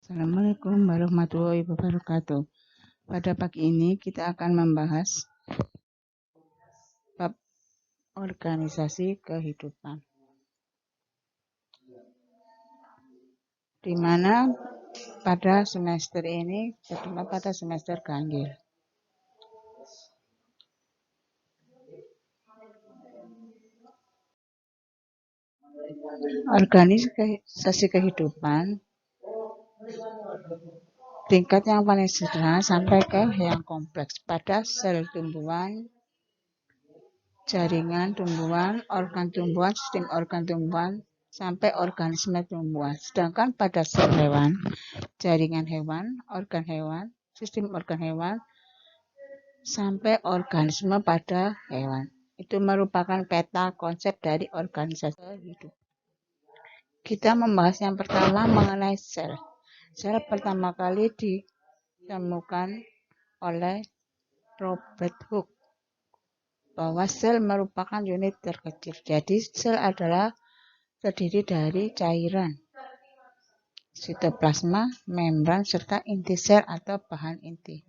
Assalamualaikum warahmatullahi wabarakatuh. Pada pagi ini kita akan membahas bab organisasi kehidupan, di mana pada semester ini terutama pada semester ganjil. Organisasi kehidupan tingkat yang paling sederhana sampai ke yang kompleks pada sel tumbuhan, jaringan tumbuhan, organ tumbuhan, sistem organ tumbuhan, sampai organisme tumbuhan. Sedangkan pada sel hewan, jaringan hewan, organ hewan, sistem organ hewan, sampai organisme pada hewan. Itu merupakan peta konsep dari organisasi hidup. Kita membahas yang pertama mengenai sel. Sel pertama kali ditemukan oleh Robert Hooke bahwa sel merupakan unit terkecil. Jadi sel adalah terdiri dari cairan, sitoplasma, membran, serta inti sel atau bahan inti.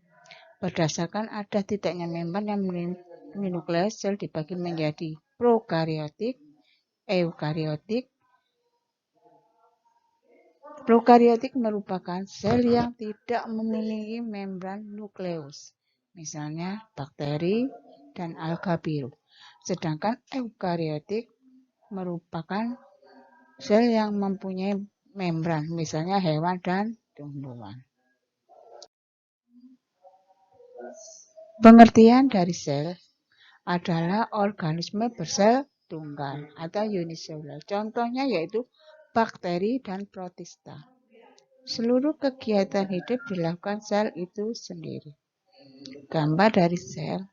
Berdasarkan ada tidaknya membran yang melindungi nukleus, sel dibagi menjadi prokariotik, eukariotik. Prokariotik merupakan sel yang tidak memiliki membran nukleus, misalnya bakteri dan alga biru. Sedangkan eukariotik merupakan sel yang mempunyai membran, misalnya hewan dan tumbuhan. Pengertian dari sel adalah organisme bersel tunggal atau uniselular. Contohnya yaitu bakteri dan protista. Seluruh kegiatan hidup dilakukan sel itu sendiri. Gambar dari sel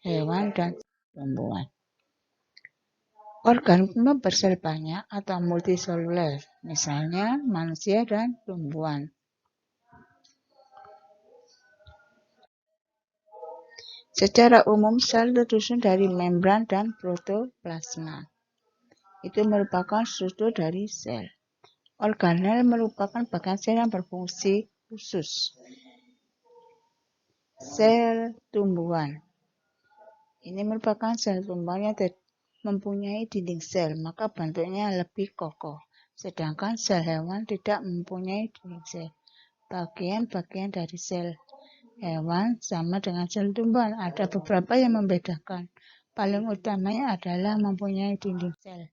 hewan dan tumbuhan. Organisme bersel banyak atau multiseluler, misalnya manusia dan tumbuhan. Secara umum, sel tersusun dari membran dan protoplasma. Itu merupakan struktur dari sel. Organel merupakan bagian sel yang berfungsi khusus. Sel tumbuhan. Ini merupakan sel tumbuhan yang mempunyai dinding sel, maka bentuknya lebih kokoh. Sedangkan sel hewan tidak mempunyai dinding sel. Bagian-bagian dari sel hewan sama dengan sel tumbuhan. Ada beberapa yang membedakan. Paling utamanya adalah mempunyai dinding sel.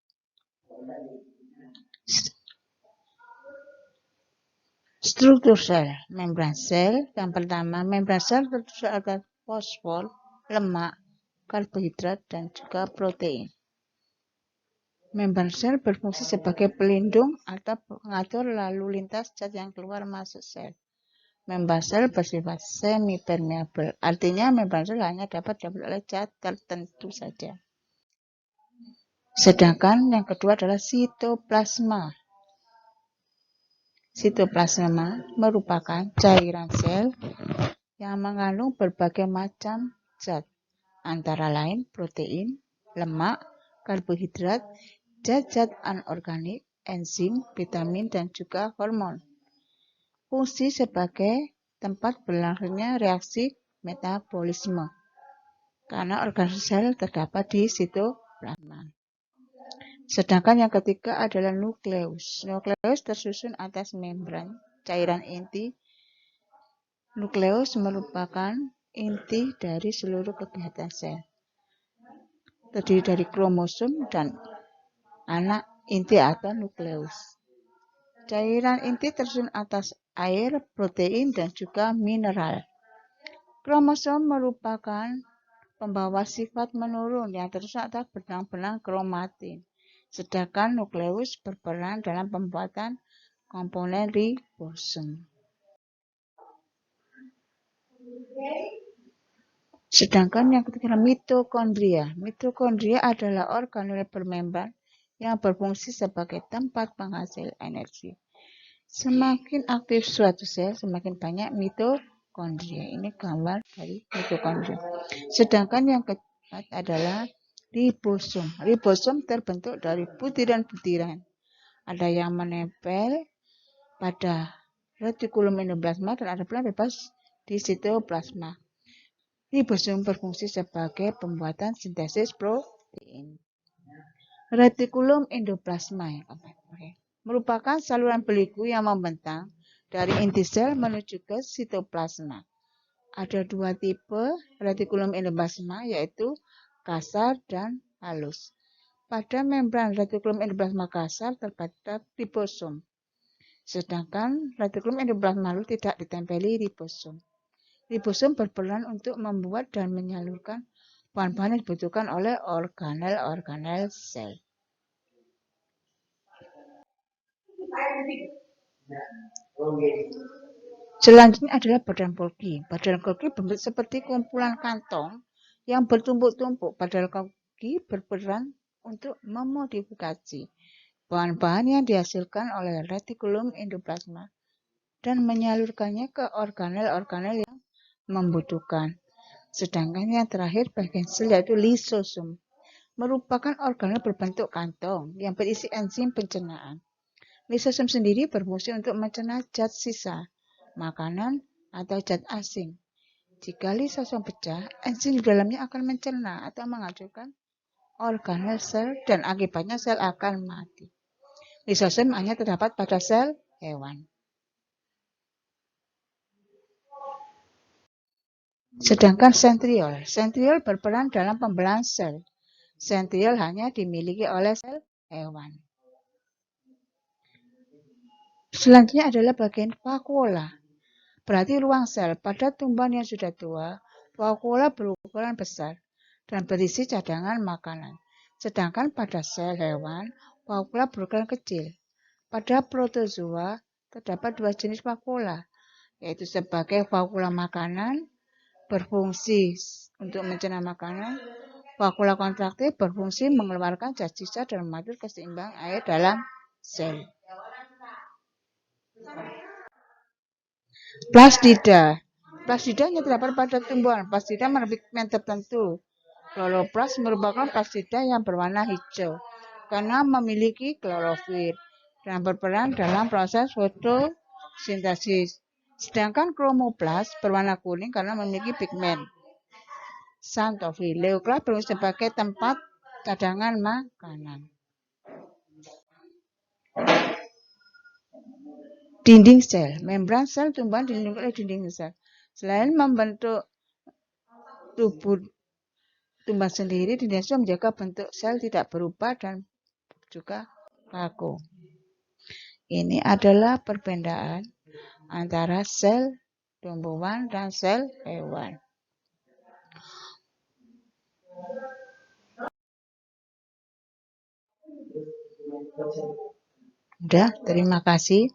Struktur sel, membran sel. Yang pertama, membran sel tersusun atas fosfor, lemak, karbohidrat, dan juga protein. Membran sel berfungsi sebagai pelindung atau pengatur lalu lintas zat yang keluar masuk sel. Membran sel bersifat semi-permeable, artinya membran sel hanya dapat diambil oleh zat tertentu saja. Sedangkan yang kedua adalah sitoplasma. Sitoplasma merupakan cairan sel yang mengandung berbagai macam zat, antara lain protein, lemak, karbohidrat, zat-zat anorganik, enzim, vitamin, dan juga hormon. Fungsi sebagai tempat berlangsungnya reaksi metabolisme, karena organ sel terdapat di sitoplasma. Sedangkan yang ketiga adalah nukleus. Nukleus tersusun atas membran, cairan inti. Nukleus merupakan inti dari seluruh kegiatan sel. Terdiri dari kromosom dan anak inti atau nukleus. Cairan inti tersusun atas air, protein, dan juga mineral. Kromosom merupakan pembawa sifat menurun yang tersusun atas benang-benang kromatin. Sedangkan nukleus berperan dalam pembuatan komponen ribosom. Sedangkan yang ketiga mitokondria. Mitokondria adalah organel bermembran yang berfungsi sebagai tempat penghasil energi. Semakin aktif suatu sel, semakin banyak mitokondria. Ini gambar dari mitokondria. Sedangkan yang keempat adalah ribosom. Ribosom terbentuk dari butiran-butiran. Ada yang menempel pada retikulum endoplasma dan ada pula bebas di sitoplasma. Ribosom berfungsi sebagai pembuatan sintesis protein. Retikulum endoplasma merupakan saluran peliku yang membentang dari inti sel menuju ke sitoplasma. Ada dua tipe retikulum endoplasma, yaitu kasar dan halus. Pada membran retikulum endoplasma kasar terdapat ribosom, sedangkan retikulum endoplasma halus tidak ditempeli ribosom. Ribosom berperan untuk membuat dan menyalurkan bahan-bahan yang dibutuhkan oleh organel-organel sel. Selanjutnya adalah badan Golgi. Badan Golgi bentuk seperti kumpulan kantong yang bertumpuk-tumpuk. Badan Golgi berperan untuk memodifikasi bahan-bahan yang dihasilkan oleh retikulum endoplasma dan menyalurkannya ke organel-organel yang membutuhkan. Sedangkan yang terakhir bagian sel yaitu lisosom, merupakan organel berbentuk kantong yang berisi enzim pencernaan. Lisosom sendiri berfungsi untuk mencerna zat sisa, makanan, atau zat asing. Jika lisosom pecah, enzim di dalamnya akan mencerna atau menghancurkan organel sel dan akibatnya sel akan mati. Lisosom hanya terdapat pada sel hewan. Sedangkan sentriol berperan dalam pembelahan sel. Sentriol hanya dimiliki oleh sel hewan. Selanjutnya adalah bagian vakuola. Berarti ruang sel. Pada tumbuhan yang sudah tua, vakuola berukuran besar dan berisi cadangan makanan. Sedangkan pada sel hewan, vakuola berukuran kecil. Pada protozoa, terdapat dua jenis vakuola, yaitu sebagai vakuola makanan, berfungsi untuk mencerna makanan. Vakuola kontraktil berfungsi mengeluarkan zat sisa dan mengatur keseimbangan air dalam sel. Plastida. Plastida hanya terdapat pada tumbuhan. Plastida memiliki pigmen tertentu. Kloroplas merupakan plastida yang berwarna hijau karena memiliki klorofil dan berperan dalam proses fotosintesis. Sedangkan kromoplas berwarna kuning karena memiliki pigmen xanthofil. Leukoplast berfungsi sebagai tempat cadangan makanan. Dinding sel. Membran sel tumbuhan dilindungi oleh dinding sel. Selain membentuk tubuh tumbuhan sendiri, dinding sel menjaga bentuk sel tidak berubah dan juga kaku. Ini adalah perbedaan antara sel tumbuhan dan sel hewan. Udah, terima kasih.